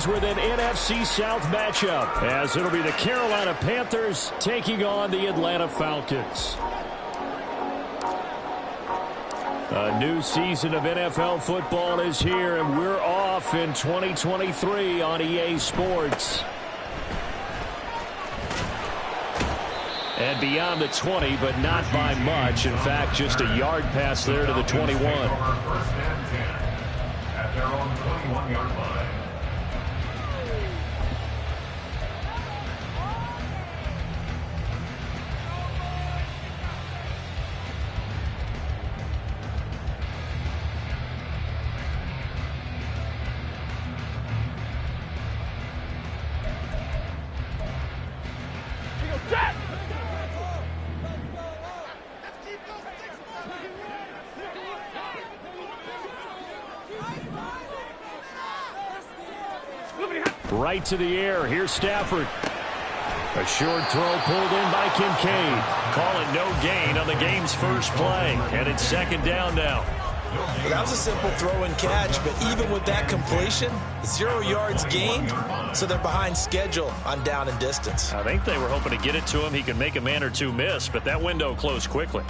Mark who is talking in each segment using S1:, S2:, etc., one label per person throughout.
S1: with an NFC South matchup, as it'll be the Carolina Panthers taking on the Atlanta Falcons. A new season of NFL football is here, and we're off in 2023 on EA Sports. And beyond the 20, but not by much. In fact, just a yard pass there to the 21. At their own 21-yard line. Right to the air. Here's Stafford. A short throw pulled in by Kincaid. Calling no gain on the game's first play. And it's second down now.
S2: Well, that was a simple throw and catch, but even with that completion, 0 yards gained, so they're behind schedule on down and distance.
S1: I think they were hoping to get it to him. He could make a man or two miss, but that window closed quickly.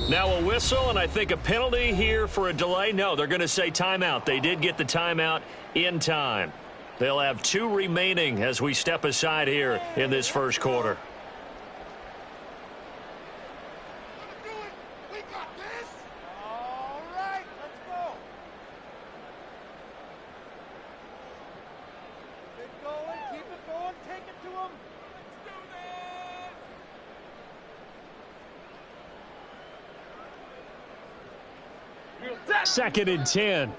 S1: Now a whistle, and I think a penalty here for a delay. No, they're going to say timeout. They did get the timeout in time. They'll have 2 remaining as we step aside here in this first quarter. Second and 10.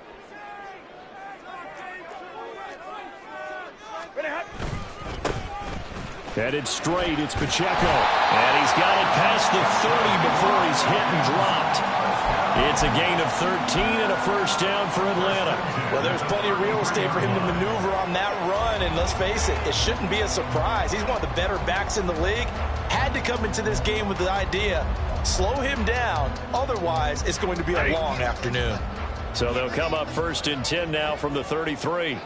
S1: Headed straight, it's Pacheco. And he's got it past the 30 before he's hit and dropped. It's a gain of 13 and a first down for Atlanta.
S2: Well, there's plenty of real estate for him to maneuver on that run, and let's face it, it shouldn't be a surprise. He's one of the better backs in the league. Had to come into this game with the idea, slow him down, otherwise it's going to be a long afternoon.
S1: So they'll come up first and 10 now from the 33.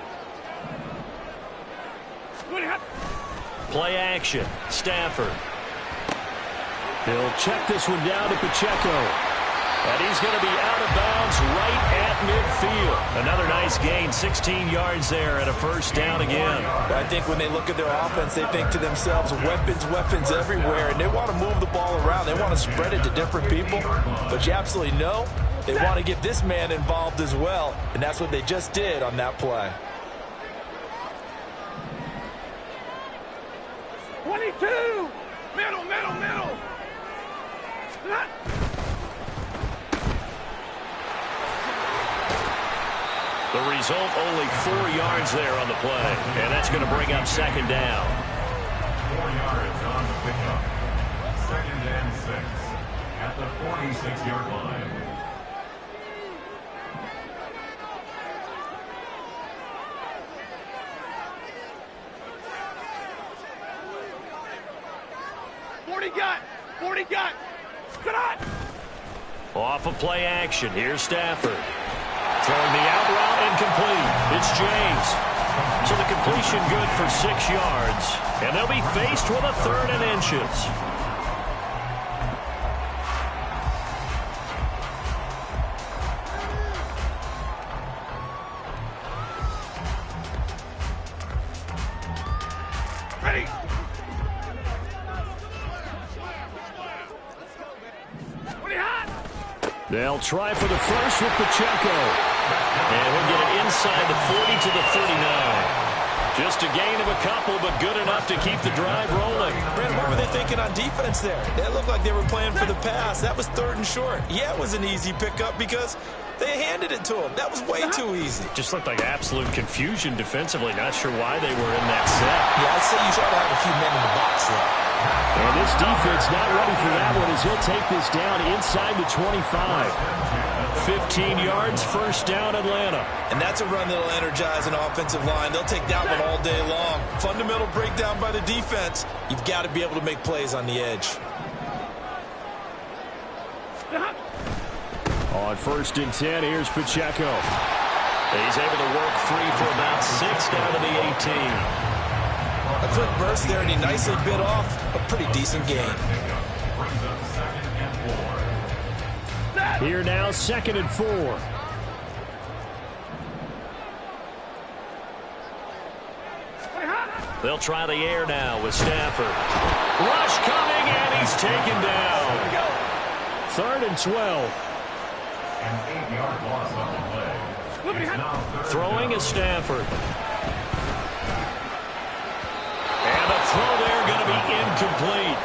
S1: Play action. Stafford. He'll check this one down to Pacheco. And he's going to be out of bounds right at midfield. Another nice gain, 16 yards there and a first down again.
S2: I think when they look at their offense, they think to themselves, weapons everywhere, and they want to move the ball around. They want to spread it to different people. But you absolutely know they want to get this man involved as well, and that's what they just did on that play.
S3: 22! Middle!
S1: The result, only 4 yards there on the play, and that's going to bring up second down.
S4: 4 yards on the pickup. Second and 6 at the 46-yard line.
S1: Off of play action. Here's Stafford. Throwing the out route incomplete. It's James. So the completion good for 6 yards. And they'll be faced with a 3rd and inches.
S3: Ready.
S1: They'll try for the first with Pacheco. And he'll get it inside the 40 to the 39. Just a gain of a couple, but good enough to keep the drive rolling.
S2: Brandon, what were they thinking on defense there? They looked like they were playing for the pass. That was 3rd and short. Yeah, it was an easy pickup because they handed it to him. That was way too easy.
S1: Just looked like absolute confusion defensively. Not sure why they were in that set.
S2: Yeah, I'd say you try to have a few men in the box there.
S1: And this defense not ready for that one as he'll take this down inside the 25. 15 yards, first down, Atlanta.
S2: And that's a run that'll energize an offensive line. They'll take that one all day long. Fundamental breakdown by the defense. You've got to be able to make plays on the edge.
S1: On 1st and 10, here's Pacheco. He's able to work free for about 6 down to the 18.
S2: A quick burst there, and he nicely bit off a pretty decent gain.
S1: Here now, 2nd and 4. They'll try the air now with Stafford. Rush coming, and he's taken down. 3rd and 12.
S4: An 8-yard loss on the play.
S1: Throwing is Stafford. And the throw there going to be incomplete.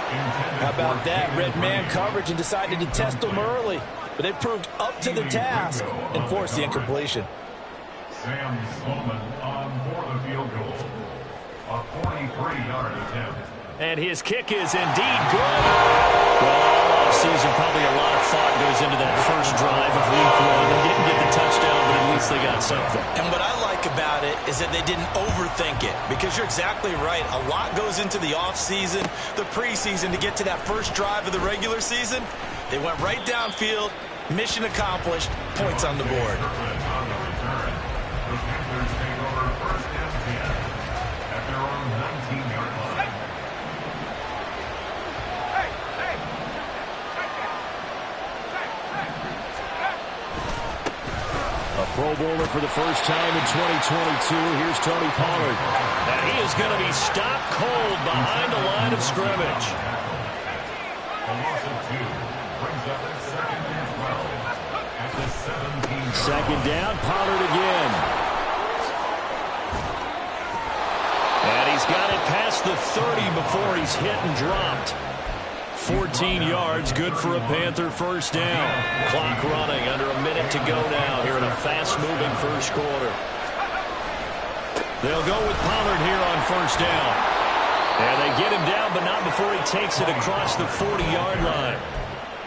S2: How about that? Red man coverage and decided to test them early. But they proved up to the task and forced the incompletion.
S4: Sam Sloman on for the field goal. A 43-yard attempt.
S1: And his kick is indeed good. Well, all offseason, probably a lot of thought goes into that first drive of week 1. They didn't get the touchdown, but at least they got something.
S2: And what I like about it is that they didn't overthink it, because you're exactly right. A lot goes into the offseason, the preseason, to get to that first drive of the regular season. They went right downfield, mission accomplished, points on the board.
S1: Pro Bowler for the first time in 2022. Here's Tony Pollard. And he is going to be stopped cold behind the line of scrimmage.
S4: A loss of 2 brings up 2nd and 12 at the 17.
S1: 2nd down, Pollard again. And he's got it past the 30 before he's hit and dropped. 14 yards, good for a Panther first down. Clock running, under a minute to go now here in a fast-moving first quarter. They'll go with Pollard here on first down. And they get him down, but not before he takes it across the 40-yard line.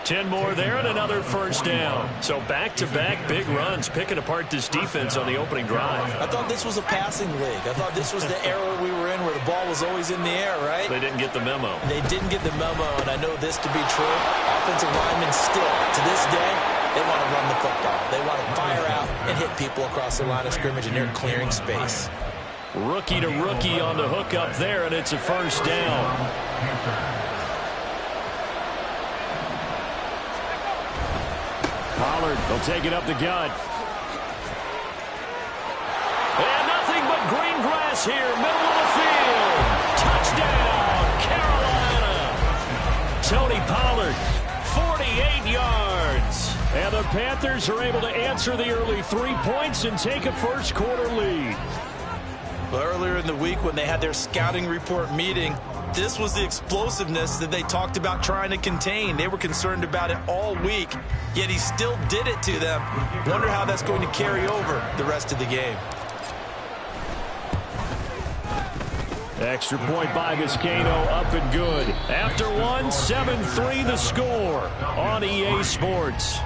S1: 10 more there and another first down. So back-to-back big runs, picking apart this defense on the opening drive.
S2: I thought this was a passing league. I thought this was the era we were in where the ball was always in the air, right?
S1: They didn't get the memo.
S2: They didn't get the memo, and I know this to be true. Offensive linemen still, to this day, they want to run the football. They want to fire out and hit people across the line of scrimmage, and they're clearing space.
S1: Rookie to rookie on the hook up there, and it's a first down. Pollard will take it up the gut. And nothing but green grass here, middle of the field. Touchdown, Carolina. Tony Pollard, 48 yards. And the Panthers are able to answer the early 3 points and take a first quarter lead.
S2: Well, earlier in the week when they had their scouting report meeting, this was the explosiveness that they talked about trying to contain. They were concerned about it all week, yet he still did it to them. Wonder how that's going to carry over the rest of the game.
S1: Extra point by Vizcaino, up and good. After one, 7-3 the score on EA Sports.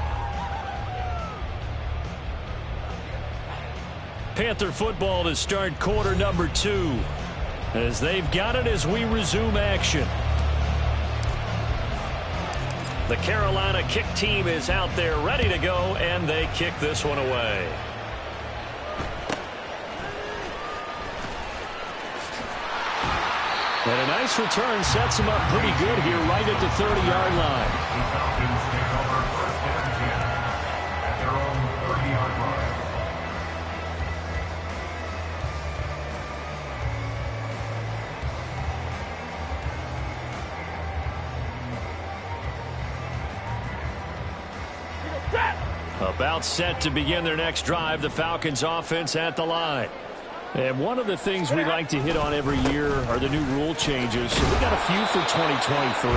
S1: Panther football to start quarter number 2. As they've got it as we resume action. The Carolina kick team is out there ready to go, and they kick this one away. And a nice return sets him up pretty good here right at the 30-yard line.
S4: The Falcons take over 1st and 10 at their own 30-yard line.
S1: About set to begin their next drive, the Falcons offense at the line. And one of the things we like to hit on every year are the new rule changes. So we got a few for 2023. A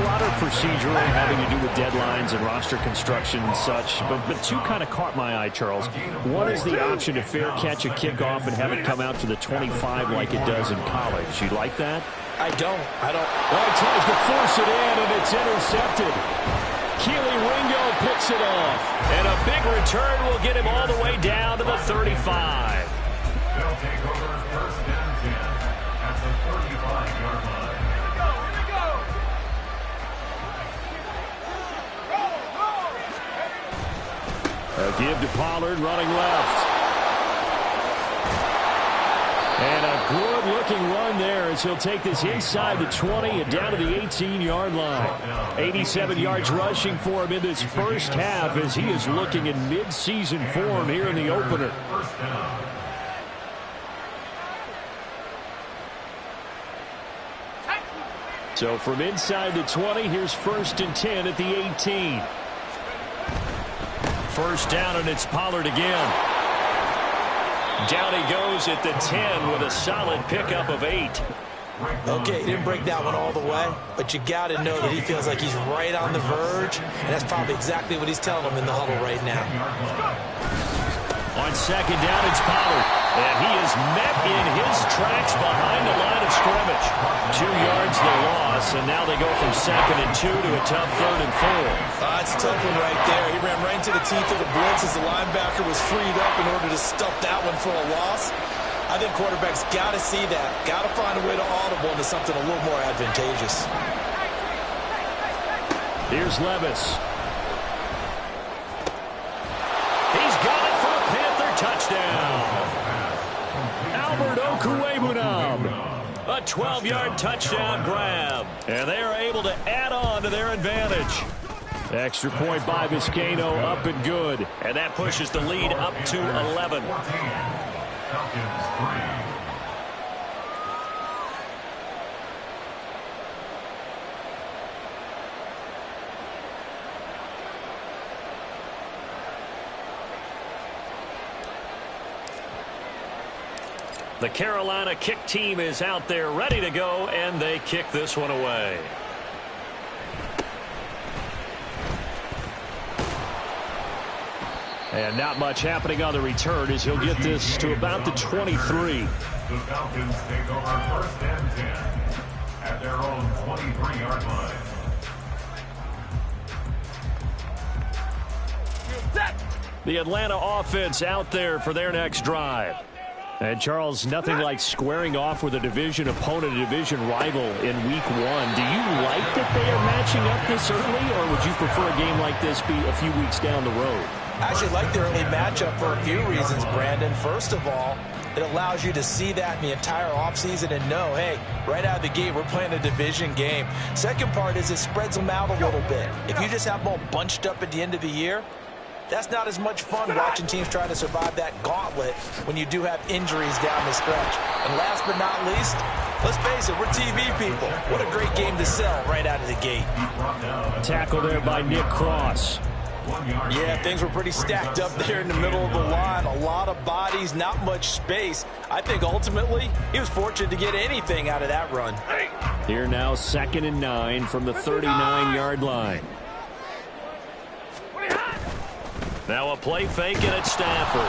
S1: lot are procedural, having to do with deadlines and roster construction and such. But two kind of caught my eye, Charles. One is the option to fair catch a kickoff and have it come out to the 25 like it does in college. You like that?
S2: I don't.
S1: Well, he tries to force it in, and it's intercepted. Keely Ringo picks it off. And a big return will get him all the way down to the 35.
S4: They'll take over first down 10 at the 35-yard line.
S1: A give to Pollard, running left. And a good-looking run there as he'll take this inside the 20 and down to the 18-yard line. 87 yards rushing for him in this first half as he is looking in mid-season form here in the opener.
S4: First down.
S1: So from inside the 20, here's 1st and 10 at the 18. First down, and it's Pollard again. Down he goes at the 10 with a solid pickup of 8.
S2: Okay, he didn't break that one all the way, but you got to know that he feels like he's right on the verge, and that's probably exactly what he's telling him in the huddle right now.
S1: On second down, it's Pollard. And he is met in his tracks behind the line of scrimmage. 2 yards the loss, and now they go from 2nd and 2 to a tough 3rd and 4.
S2: That's a tough one right there. He ran right into the teeth of the blitz as the linebacker was freed up in order to stuff that one for a loss. I think quarterbacks got to see that. Got to find a way to audible into something a little more advantageous.
S1: Here's Levis. He's got it for a Panther touchdown. Albert Okwuegbunam. A 12-yard touchdown grab. And they are able to add on to their advantage. Extra point by Vizcaino, up and good. And that pushes the lead up to 11.
S4: Falcons 3.
S1: The Carolina kick team is out there ready to go, and they kick this one away. And not much happening on the return as he'll get this to about the 23.
S4: The Falcons take over 1st and 10 at their own 23-yard line.
S1: The Atlanta offense out there for their next drive. And, Charles, nothing like squaring off with a division opponent, a division rival in Week 1. Do you like that they are matching up this early, or would you prefer a game like this be a few weeks down the road?
S2: I actually like the early matchup for a few reasons, Brandon. First of all, it allows you to see that in the entire offseason and know, hey, right out of the gate, we're playing a division game. Second part is it spreads them out a little bit. If you just have them all bunched up at the end of the year, that's not as much fun watching teams try to survive that gauntlet when you do have injuries down the stretch. And last but not least, let's face it, we're TV people. What a great game to sell right out of the gate.
S1: Tackle there by Nick Cross.
S2: Yeah, things were pretty stacked up there in the middle of the line. A lot of bodies, not much space. I think ultimately he was fortunate to get anything out of that run.
S1: Here now, 2nd and 9 from the 39-yard line. Now a play fake and it's Stafford.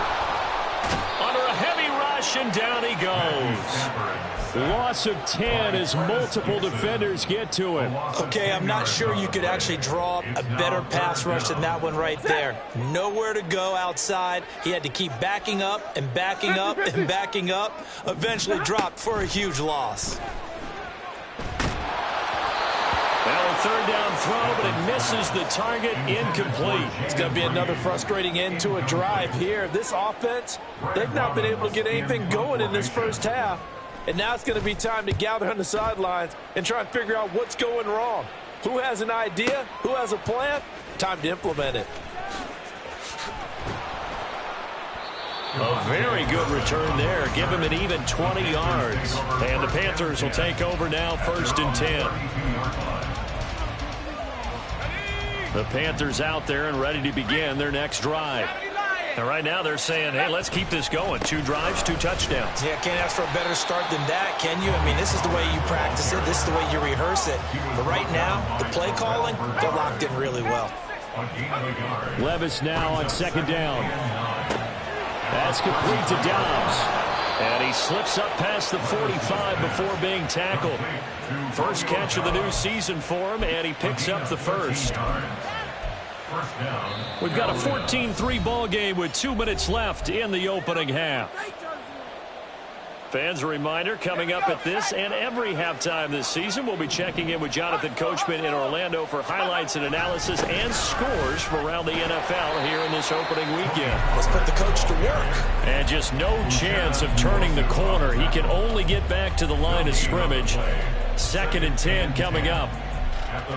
S1: Under a heavy rush and down he goes. Loss of 10 as multiple defenders get to him.
S2: Okay, I'm not sure you could actually draw a better pass rush than that one right there. Nowhere to go outside. He had to keep backing up and backing up and backing up. Eventually dropped for a huge loss.
S1: Now a 3rd down throw, but it misses the target, incomplete.
S2: It's going to be another frustrating end to a drive here. This offense, they've not been able to get anything going in this first half. And now it's going to be time to gather on the sidelines and try and figure out what's going wrong. Who has an idea? Who has a plan? Time to implement it.
S1: A very good return there. Give him an even 20 yards. And the Panthers will take over now, 1st and 10. The Panthers out there and ready to begin their next drive. And right now they're saying, hey, let's keep this going. 2 drives, 2 touchdowns.
S2: Yeah, can't ask for a better start than that, can you? I mean, this is the way you practice it. This is the way you rehearse it. But right now, the play calling, they're locked in really well.
S1: Levis now on 2nd down. That's complete to Dobbs. And he slips up past the 45 before being tackled. First catch of the new season for him, and he picks up the first. We've got a 14-3 ball game with 2 minutes left in the opening half. Fans, a reminder, coming up at this and every halftime this season, we'll be checking in with Jonathan Coachman in Orlando for highlights and analysis and scores from around the NFL here in this opening weekend.
S2: Let's put the coach to work.
S1: And just no chance of turning the corner. He can only get back to the line of scrimmage. 2nd and 10 coming up.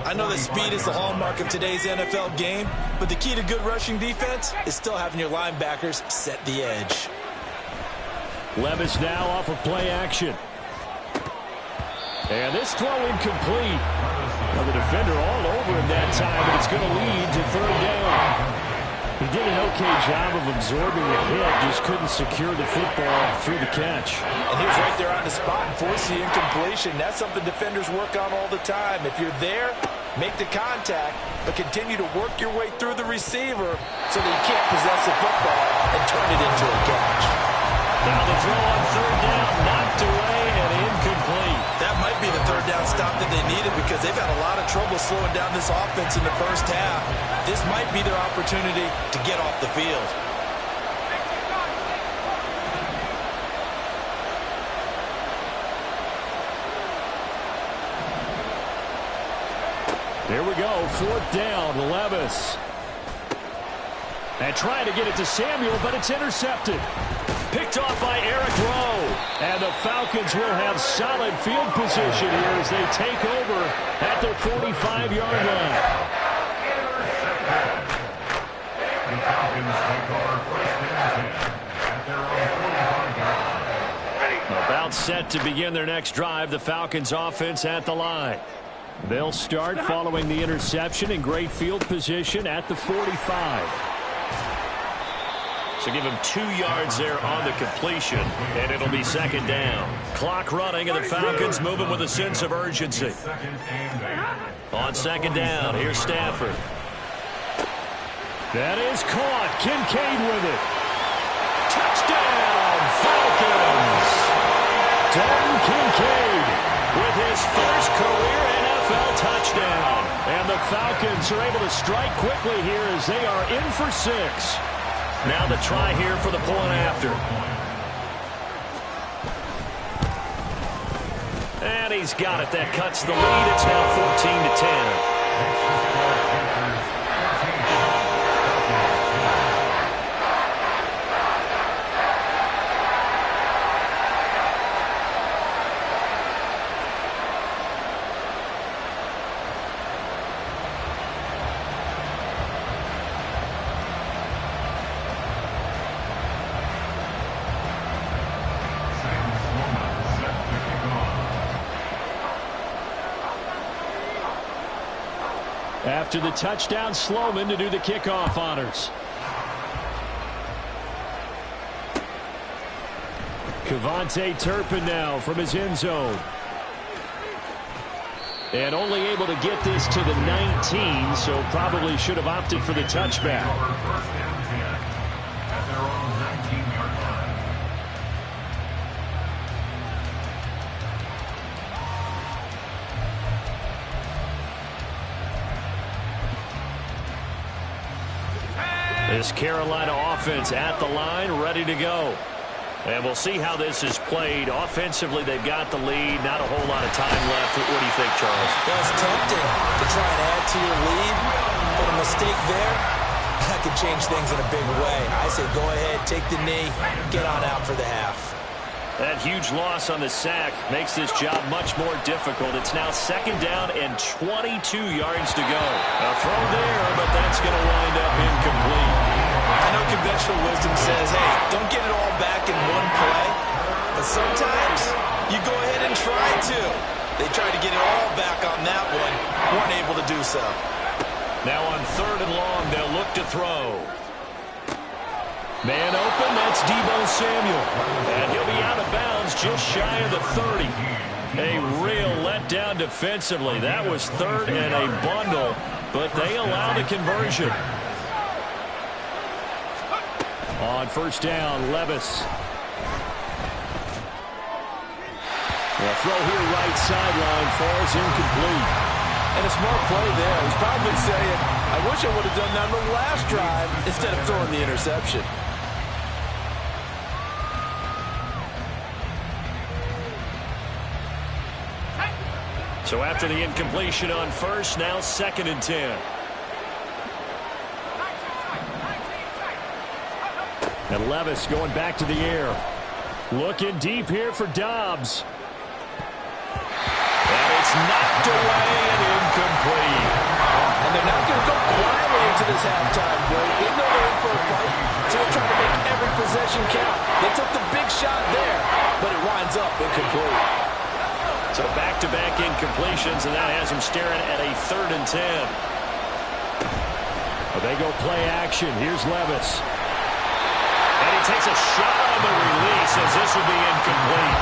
S2: I know that speed is the hallmark of today's NFL game, but the key to good rushing defense is still having your linebackers set the edge.
S1: Levis now off of play action. And this throw incomplete. Well, the defender all over him that time, and it's going to lead to 3rd down. He did an okay job of absorbing the hit, just couldn't secure the football through the catch.
S2: And he was right there on the spot and forced the incompletion. That's something defenders work on all the time. If you're there, make the contact, but continue to work your way through the receiver so that you can't possess the football and turn it into a catch.
S1: Now the throw on 3rd down, knocked away and incomplete.
S2: That might be the 3rd down stop that they needed because they've had a lot of trouble slowing down this offense in the first half. This might be their opportunity to get off the field.
S1: Here we go, 4th down, Levis. And trying to get it to Samuel, but it's intercepted. Picked off by Eric Rowe. And the Falcons will have solid field position here as they take over at their 45-yard line.
S4: The Falcons take over 1st and 10 at their own 45-yard line.
S1: About set to begin their next drive, the Falcons offense at the line. They'll start following the interception in great field position at the 45. So give him 2 yards there on the completion, and it'll be 2nd down. Clock running, and the Falcons moving with a sense of urgency. On 2nd down, here's Stafford. That is caught. Kincaid with it. Touchdown, Falcons! Dalton Kincaid with his first career NFL touchdown. And the Falcons are able to strike quickly here as they are in for 6. Now the try here for the point after. And he's got it. That cuts the lead. It's now 14-10. After the touchdown, Sloman to do the kickoff honors. Kevontae Turpin now from his end zone. And only able to get this to the 19, so probably should have opted for the touchback. This Carolina offense at the line, ready to go. And we'll see how this is played. Offensively, they've got the lead. Not a whole lot of time left. What do you think, Charles?
S2: Well, it's tempting to try and add to your lead, but a mistake there, that could change things in a big way. I say go ahead, take the knee, get on out for the half.
S1: That huge loss on the sack makes this job much more difficult. It's now 2nd down and 22 yards to go. A throw there, but that's going to wind up incomplete.
S2: I know conventional wisdom says, hey, don't get it all back in one play. But sometimes you go ahead and try to. They tried to get it all back on that one. Weren't able to do so.
S1: Now on 3rd and long, they'll look to throw. Man open, that's Deebo Samuel. And he'll be out of bounds just shy of the 30. A real letdown defensively. That was third and a bundle, but they allowed a conversion. On first down, Levis. The throw here right sideline falls incomplete.
S2: And a smart play there. He's probably saying, I wish I would have done that on the last drive instead of throwing the interception.
S1: So after the incompletion on first, now 2nd and 10. And Levis going back to the air. Looking deep here for Dobbs. And it's knocked away and incomplete.
S2: And they're not going to go quietly into this halftime break. They know they're in for a fight, so they're trying to make every possession count. They took the big shot there, but it winds up incomplete.
S1: So back-to-back incompletions, and that has them staring at a 3rd and 10. Well, they go play action. Here's Levis. And he takes a shot on the release as this will be incomplete.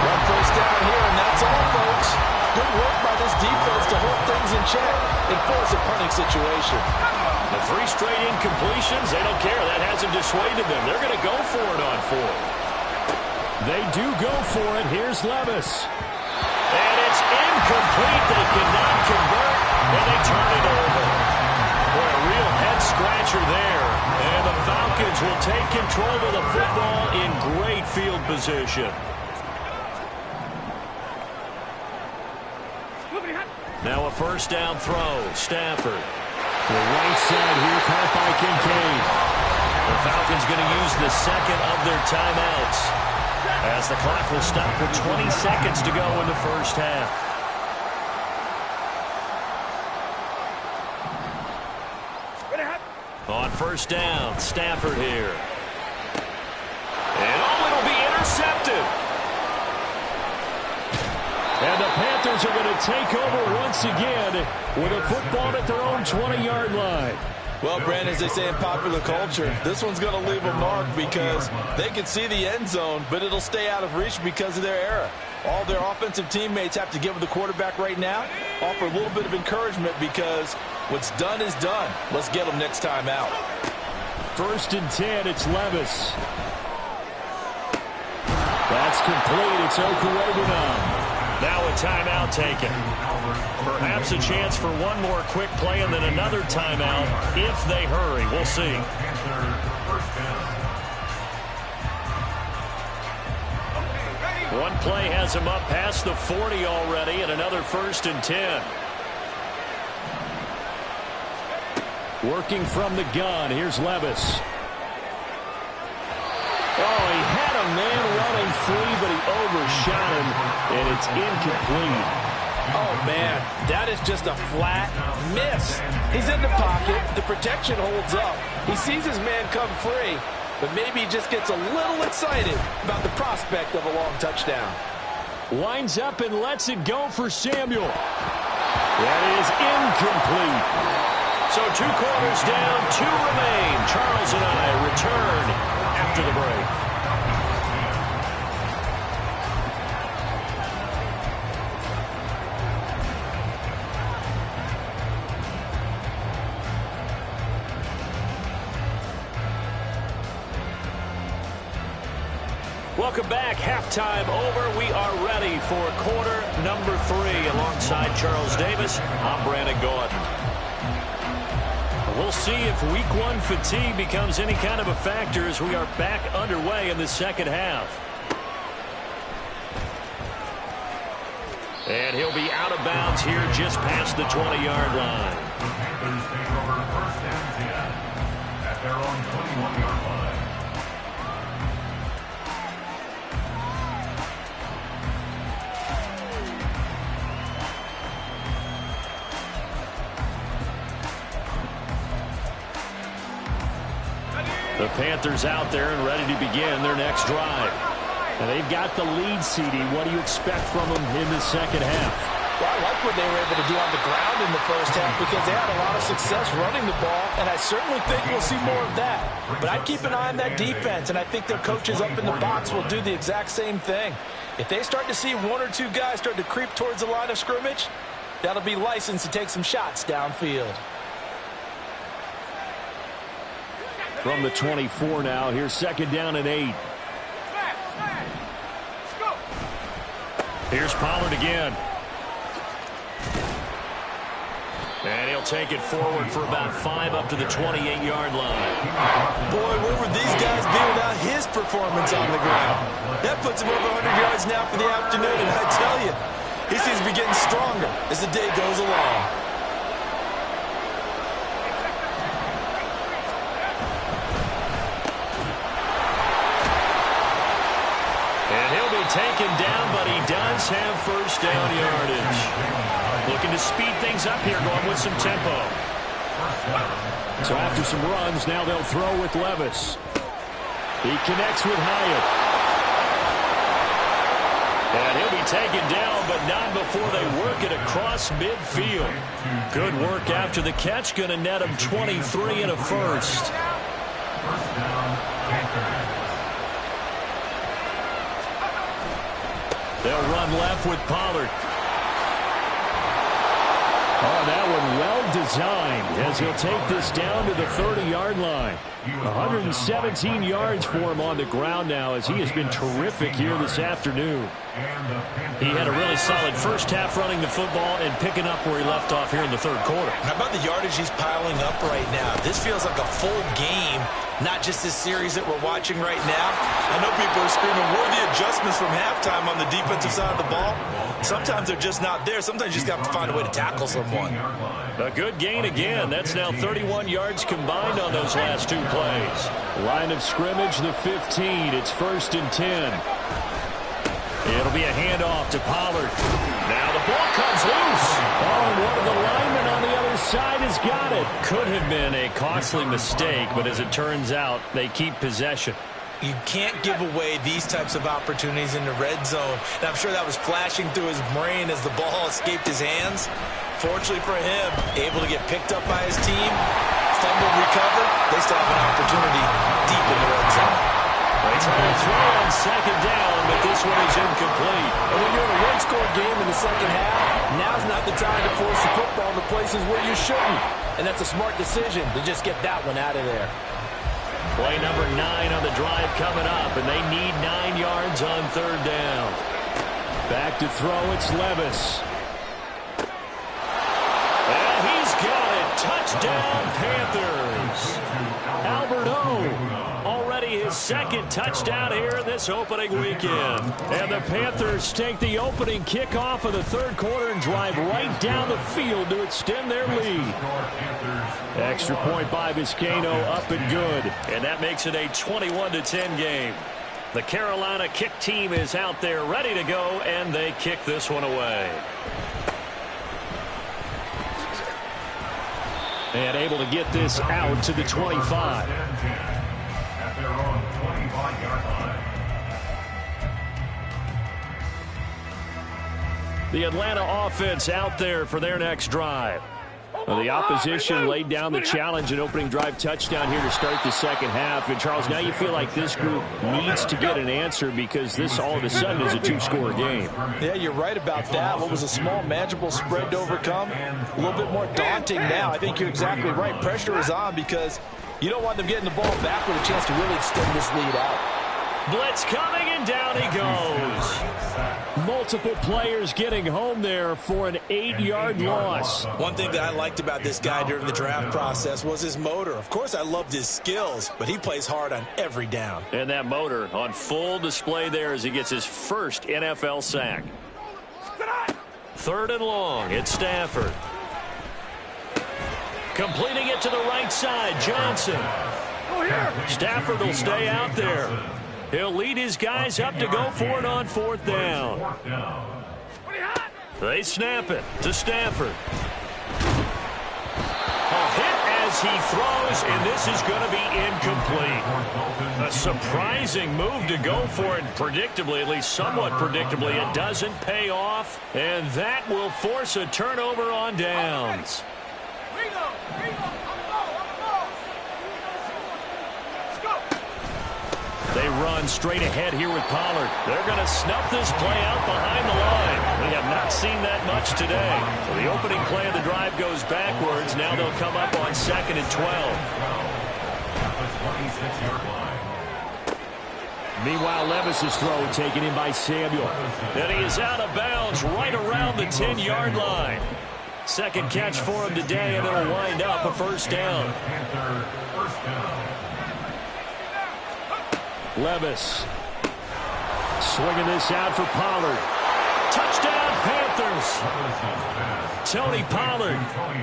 S2: One first down here, and that's all, folks. Good work by this defense to hold things in check and force a punting situation.
S1: The 3 straight incompletions, they don't care. That hasn't dissuaded them. They're going to go for it on 4th. They do go for it. Here's Levis. And it's incomplete. They cannot convert, and they turn it over. Boy, a real head-scratcher there. And the Falcons will take control of the football in great field position. Now a first down throw. Stafford. To the right side here, caught by Kincaid. The Falcons going to use the 2nd of their timeouts, as the clock will stop with 20 seconds to go in the first half. On first down, Stafford here. And it'll be intercepted. And the Panthers are going to take over once again with a football at their own 20-yard line.
S2: Well, Brandon, as they say in popular culture, this one's going to leave a mark because they can see the end zone, but it'll stay out of reach because of their error. All their offensive teammates have to give the quarterback right now, offer a little bit of encouragement because what's done is done. Let's get them next time out.
S1: 1st and 10, it's Levis. That's complete. It's Okurebunom. Now a timeout taken. Perhaps a chance for one more quick play and then another timeout if they hurry. We'll see. One play has him up past the 40 already, and another 1st and 10. Working from the gun. Here's Levis. Oh, he had a man running free, but he overshot him, and it's incomplete.
S2: Oh, man, that is just a flat miss. He's in the pocket. The protection holds up. He sees his man come free, but maybe he just gets a little excited about the prospect of a long touchdown.
S1: Winds up and lets it go for Samuel. That is incomplete. So 2 quarters down, 2 remain. Charles and I return after the break. Welcome back. Halftime over. We are ready for quarter number 3. Alongside Charles Davis, I'm Brandon Gordon. We'll see if week 1 fatigue becomes any kind of a factor as we are back underway in the second half. And he'll be out of bounds here just past the 20-yard line.
S4: Panthers take over 1st and 10 at their own 21-yard line.
S1: The Panthers out there and ready to begin their next drive. And they've got the lead, CD. What do you expect from them in the second half?
S2: Well, I like what they were able to do on the ground in the first half because they had a lot of success running the ball, and I certainly think we'll see more of that. But I'd keep an eye on that defense, and I think their coaches up in the box will do the exact same thing. If they start to see one or two guys start to creep towards the line of scrimmage, that'll be licensed to take some shots downfield.
S1: From the 24 now, here's 2nd down and 8. Here's Pollard again. And he'll take it forward for about 5 up to the 28-yard line.
S2: Boy, where would these guys be without his performance on the ground? That puts him over 100 yards now for the afternoon, and I tell you, he seems to be getting stronger as the day goes along.
S1: And he'll be taken down, but he does have first down yardage. Looking to speed things up here, going with some tempo. So after some runs, now they'll throw with Levis. He connects with Hyatt. And he'll be taken down, but not before they work it across midfield. Good work after the catch. Going to net him 23 and a first.
S4: First down, Panthers.
S1: They'll run left with Pollard. Oh, that one well designed as he'll take this down to the 30-yard line. 117 yards for him on the ground now as he has been terrific here this afternoon. He had a really solid first half running the football and picking up where he left off here in the third quarter.
S2: How about the yardage he's piling up right now? This feels like a full game, not just this series that we're watching right now. I know people are screaming, where are the adjustments from halftime on the defensive side of the ball? Sometimes they're just not there. Sometimes you just have to find a way to tackle someone.
S1: A good gain again. That's now 31 yards combined on those last 2 plays. Line of scrimmage, the 15. It's 1st and 10. It'll be a handoff to Pollard. Now the ball comes loose. Oh, and one of the linemen on the other side has got it. Could have been a costly mistake, but as it turns out, they keep possession.
S2: You can't give away these types of opportunities in the red zone. And I'm sure that was flashing through his brain as the ball escaped his hands. Fortunately for him, able to get picked up by his team, fumble recover, they still have an opportunity deep in the red zone.
S1: They try to throw on 2nd down, but this one is incomplete.
S2: And when you're in a one-score game in the second half, now's not the time to force the football to places where you shouldn't. And that's a smart decision to just get that one out of there.
S1: Play number 9 on the drive coming up, and they need 9 yards on 3rd down. Back to throw, it's Levis. And he's got it. Touchdown, Panthers. Albert O. Already his 2nd touchdown here in this opening weekend. And the Panthers take the opening kickoff of the 3rd quarter and drive right down the field to extend their lead. Extra point by Vizcaino, up and good. And that makes it a 21-10 game. The Carolina kick team is out there ready to go, and they kick this one away. And able to get this out to the 25.
S4: At their own 25-yard line.
S1: The Atlanta offense out there for their next drive. Well, the opposition laid down the challenge and opening drive touchdown here to start the second half. And, Charles, now you feel like this group needs to get an answer because this all of a sudden is a 2-score game.
S2: Yeah, you're right about that. What was a small, manageable spread to overcome, a little bit more daunting now. I think you're exactly right. Pressure is on because you don't want them getting the ball back with a chance to really extend this lead out.
S1: Blitz coming, and down he goes. Multiple players getting home there for an 8-yard loss.
S2: One thing that I liked about this guy during the draft process was his motor. Of course, I loved his skills, but he plays hard on every down.
S1: And that motor on full display there as he gets his first NFL sack. 3rd and long, it's Stafford. Completing it to the right side, Johnson. Stafford will stay out there. He'll lead his guys up to go for it on 4th down. They snap it to Stafford. A hit as as he throws, and this is going to be incomplete. A surprising move to go for it predictably, at least somewhat predictably. It doesn't pay off, and that will force a turnover on downs. They run straight ahead here with Pollard. They're going to snuff this play out behind the line. We have not seen that much today. So the opening play of the drive goes backwards. Now they'll come up on 2nd and 12. Meanwhile, Levis's throw taken in by Samuel. And he is out of bounds right around the 10-yard line. Second catch for him today, and it'll wind up a first down. Levis swinging this out for Pollard. Touchdown, Panthers. Tony Pollard,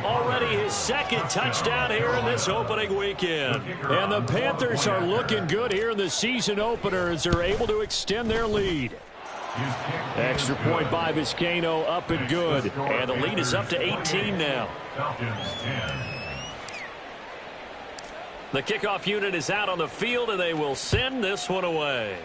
S1: already his second touchdown here in this opening weekend. And the Panthers are looking good here in the season opener as they're able to extend their lead. Extra point by Vizcaino, up and good. And the lead is up to 18 now. The kickoff unit is out on the field, and they will send this one away.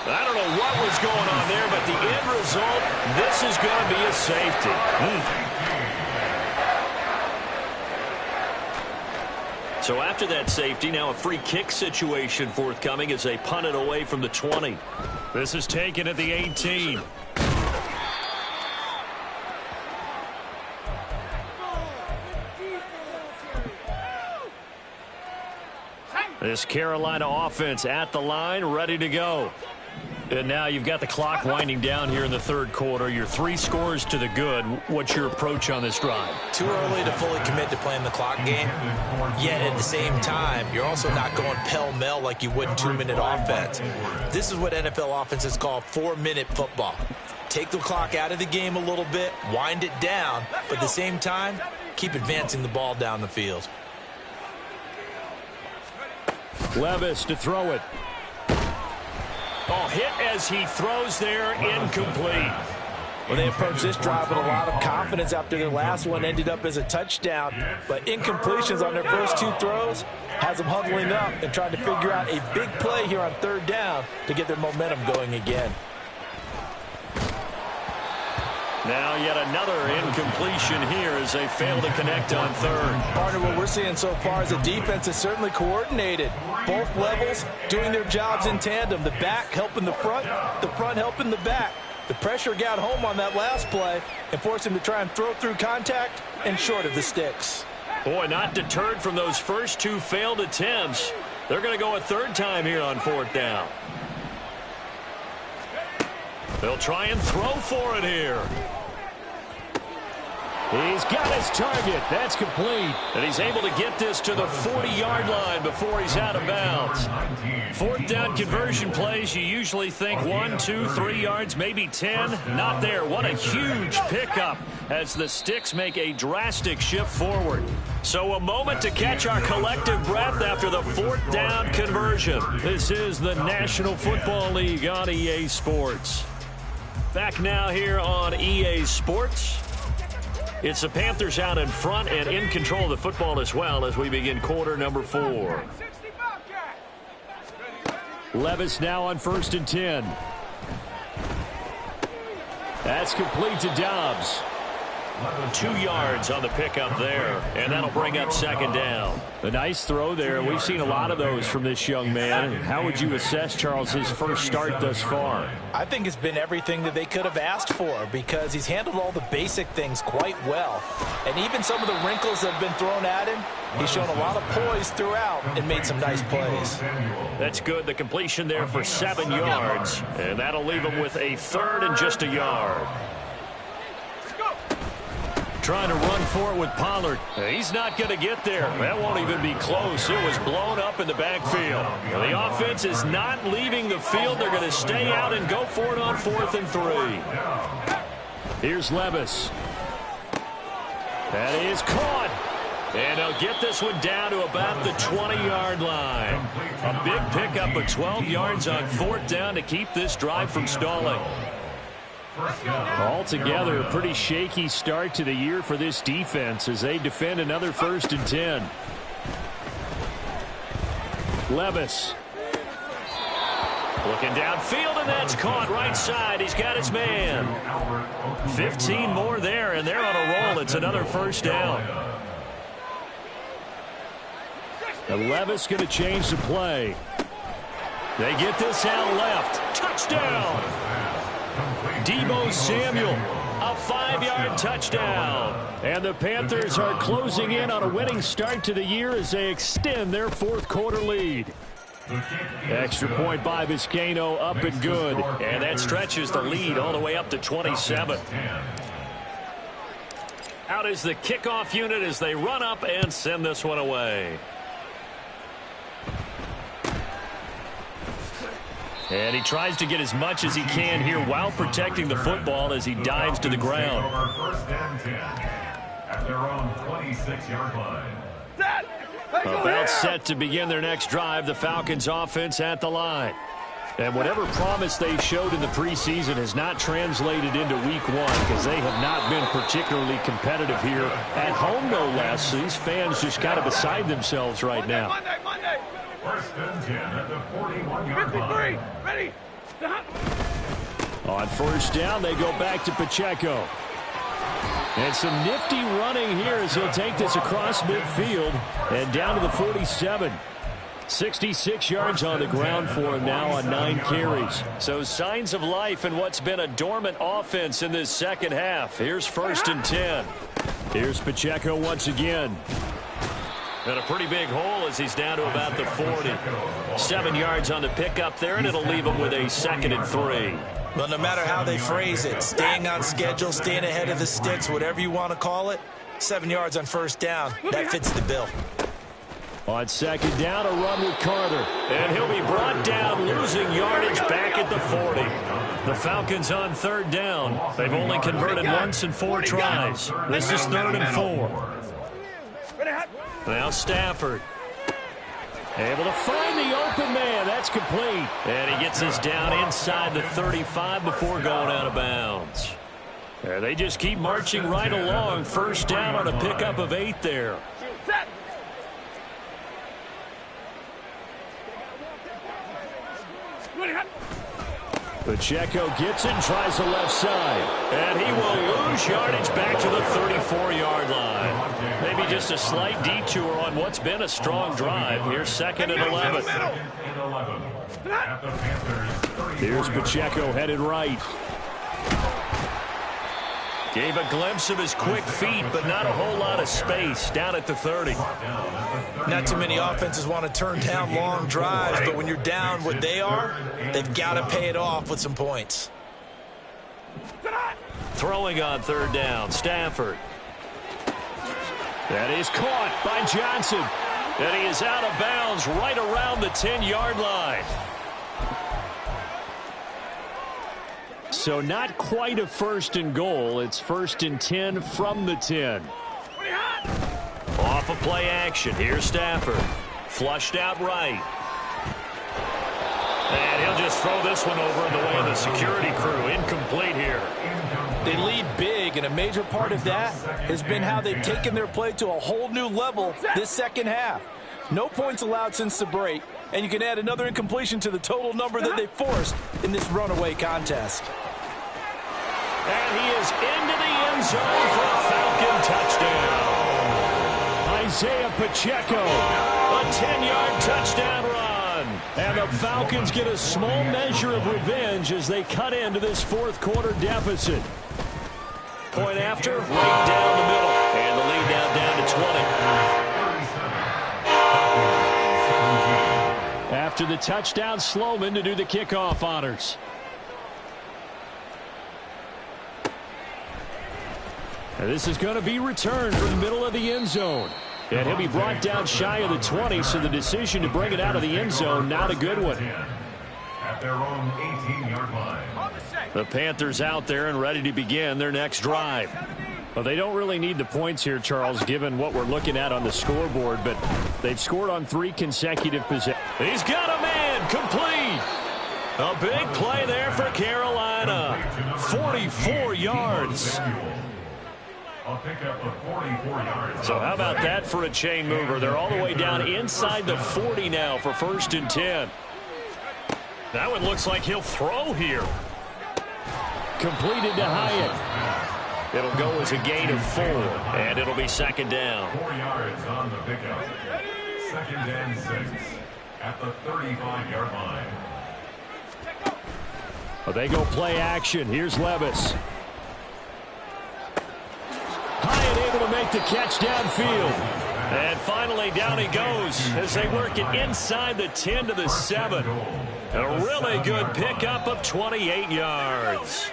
S1: I don't know what was going on there, but the end result, this is going to be a safety. So after that safety, now a free kick situation forthcoming as they punt it away from the 20. This is taken at the 18. This Carolina offense at the line, ready to go. And now you've got the clock winding down here in the third quarter. Your 3 scores to the good. What's your approach on this drive?
S2: Too early to fully commit to playing the clock game. Yet at the same time, you're also not going pell-mell like you would in 2-minute offense. This is what NFL offenses call 4-minute football. Take the clock out of the game a little bit, wind it down, but at the same time, keep advancing the ball down the field.
S1: Levis to throw it. Oh, hit as he throws there, incomplete.
S2: Well, they approached this drive with a lot of confidence after their last one ended up as a touchdown. But incompletions on their first 2 throws has them huddling up and trying to figure out a big play here on 3rd down to get their momentum going again.
S1: Now yet another incompletion here as they fail to connect on 3rd.
S2: Partner, what we're seeing so far is the defense is certainly coordinated. Both levels doing their jobs in tandem. The back helping the front helping the back. The pressure got home on that last play and forced him to try and throw through contact and short of the sticks.
S1: Boy, not deterred from those first 2 failed attempts. They're going to go a 3rd time here on 4th down. They'll try and throw for it here. He's got his target. That's complete. And he's able to get this to the 40-yard line before he's out of bounds. 4th down conversion plays, you usually think 1, 2, 3 yards, maybe 10. Not there. What a huge pickup as the sticks make a drastic shift forward. So a moment to catch our collective breath after the 4th down conversion. This is the National Football League on EA Sports. Back now here on EA Sports. It's the Panthers out in front and in control of the football as well as we begin quarter number 4. Levis now on 1st and 10. That's complete to Dobbs. 2 yards on the pickup there, and that'll bring up 2nd down. A nice throw there. We've seen a lot of those from this young man. How would you assess, Charles, his first start thus far?
S2: I think it's been everything that they could have asked for because he's handled all the basic things quite well. And even some of the wrinkles that have been thrown at him, he's shown a lot of poise throughout and made some nice plays.
S1: That's good. The completion there for 7 yards, and that'll leave him with a 3rd and just a yard. Trying to run for it with Pollard. He's not going to get there. That won't even be close. It was blown up in the backfield. The offense is not leaving the field. They're going to stay out and go for it on 4th and 3. Here's Levis. That is caught. And they'll get this one down to about the 20-yard line. A big pickup of 12 yards on 4th down to keep this drive from stalling. Altogether, a pretty shaky start to the year for this defense as they defend another 1st and 10. Levis. Looking downfield, and that's caught right side. He's got his man. 15 more there, and they're on a roll. It's another 1st down. And Levis going to change the play. They get this out left. Touchdown. Deebo Samuel, a 5-yard touchdown. And the Panthers are closing in on a winning start to the year as they extend their 4th quarter lead. Extra point by Vizcaino, up and good. And that stretches the lead all the way up to 27. Out is the kickoff unit as they run up and send this one away. And he tries to get as much as he can here while protecting the football as he dives to the ground.
S4: At their own 26-yard line.
S1: About set to begin their next drive, the Falcons offense at the line. And whatever promise they showed in the preseason has not translated into week 1 because they have not been particularly competitive here. At home, no less. These fans just kind of beside themselves right now.
S3: Monday.
S4: 1st and 10 at the 41-yard line.
S3: 53, ready.
S1: On 1st down, they go back to Pacheco. And some nifty running here as he'll take this across midfield and down to the 47. 66 yards on the ground for him now on 9 carries. So signs of life in what's been a dormant offense in this second half. Here's 1st and 10. Here's Pacheco once again. And a pretty big hole as he's down to about the 40. 7 yards on the pickup there, and it'll leave him with a 2nd and 3.
S2: Well, no matter how they phrase it, staying on schedule, staying ahead of the sticks, whatever you want to call it, 7 yards on 1st down, that fits the bill.
S1: On 2nd down, a run with Carter. And he'll be brought down, losing yardage back at the 40. The Falcons on 3rd down. They've only converted once in 4 tries. This is 3rd and 4. Now Stafford. Able to find the open man. That's complete. And he gets us down inside the 35 before going out of bounds. There, they just keep marching right along. 1st down on a pickup of 8 there. Pacheco gets it and tries the left side. And he will lose yardage back to the 34-yard line. Maybe just a slight detour on what's been a strong drive. Here's 2nd and 11. Here's Pacheco headed right. Gave a glimpse of his quick feet, but not a whole lot of space down at the 30.
S2: Not too many offenses want to turn down long drives, but when you're down what they are, they've got to pay it off with some points.
S1: Throwing on 3rd down, Stafford. That is caught by Johnson. And he is out of bounds right around the 10-yard line. So not quite a 1st and goal. It's 1st and 10 from the 10. Off of play action. Here's Stafford. Flushed out right. And he'll just throw this one over in the way of the security crew. Incomplete here.
S2: They lead big, and a major part of that has been how they've taken their play to a whole new level this second half. No points allowed since the break, and you can add another incompletion to the total number that they forced in this runaway contest.
S1: And he is into the end zone for a Falcon touchdown. Isaiah Pacheco, a 10-yard touchdown run. And the Falcons get a small measure of revenge as they cut into this 4th quarter deficit. Point after, right down the middle. And the lead now down to 20. After the touchdown, Sloman to do the kickoff honors. And this is going to be returned from the middle of the end zone. And he'll be brought down shy of the 20, so the decision to bring it out of the end zone, not a good one.
S4: At their own 18-yard line.
S1: The Panthers out there and ready to begin their next drive. Well, they don't really need the points here, Charles, given what we're looking at on the scoreboard, but they've scored on 3 consecutive possessions. He's got a man, complete. A big play there for Carolina. 44 yards.
S4: A pickup of 44 yards.
S1: So how about that for a chain mover? They're all the way down inside the 40 now for 1st and 10. That one looks like he'll throw here. Completed to Hyatt. It'll go as a gain of 4, and it'll be 2nd down.
S4: 4 yards on the pickup. 2nd and 6 at the 35-yard line.
S1: Well, they go play action. Here's Levis. Hyatt able to make the catch downfield. And finally down he goes as they work it inside the 10 to the 7. A really good pickup of 28 yards.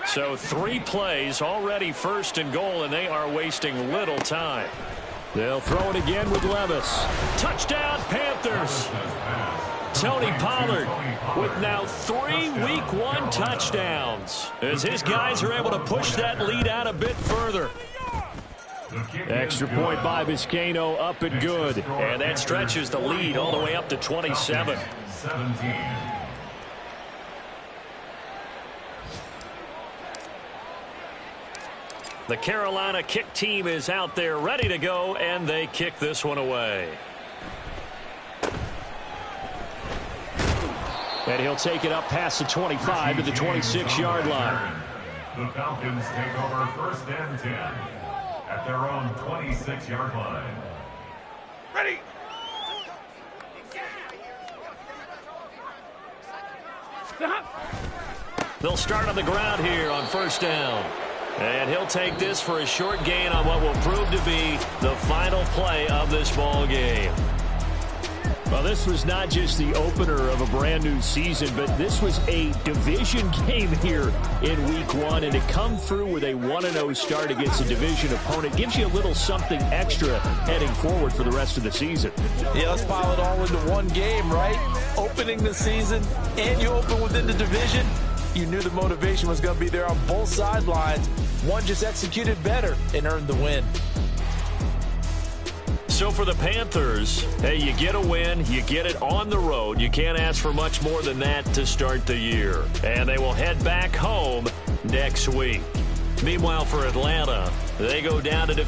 S1: So 3 plays already 1st and goal, and they are wasting little time. They'll throw it again with Levis. Touchdown Panthers. Tony Pollard with now 3 Week 1 touchdowns as his guys are able to push that lead out a bit further. Extra point by Vizcaino, up and good. And that stretches the lead all the way up to 27.
S4: 17.
S1: The Carolina kick team is out there ready to go, and they kick this one away. And he'll take it up past the 25 to the 26-yard line.
S4: The Falcons take over 1st and 10 at their own 26-yard line.
S3: Ready.
S1: They'll start on the ground here on 1st down. And he'll take this for a short gain on what will prove to be the final play of this ball game. Well, this was not just the opener of a brand new season, but this was a division game here in Week 1. And to come through with a 1-0 start against a division opponent gives you a little something extra heading forward for the rest of the season.
S2: Yeah, let's pile it all into one game, right? Opening the season, and you open within the division. You knew the motivation was going to be there on both sidelines. One just executed better and earned the win.
S1: So for the Panthers, hey, you get a win, you get it on the road. You can't ask for much more than that to start the year. And they will head back home next week. Meanwhile, for Atlanta, they go down to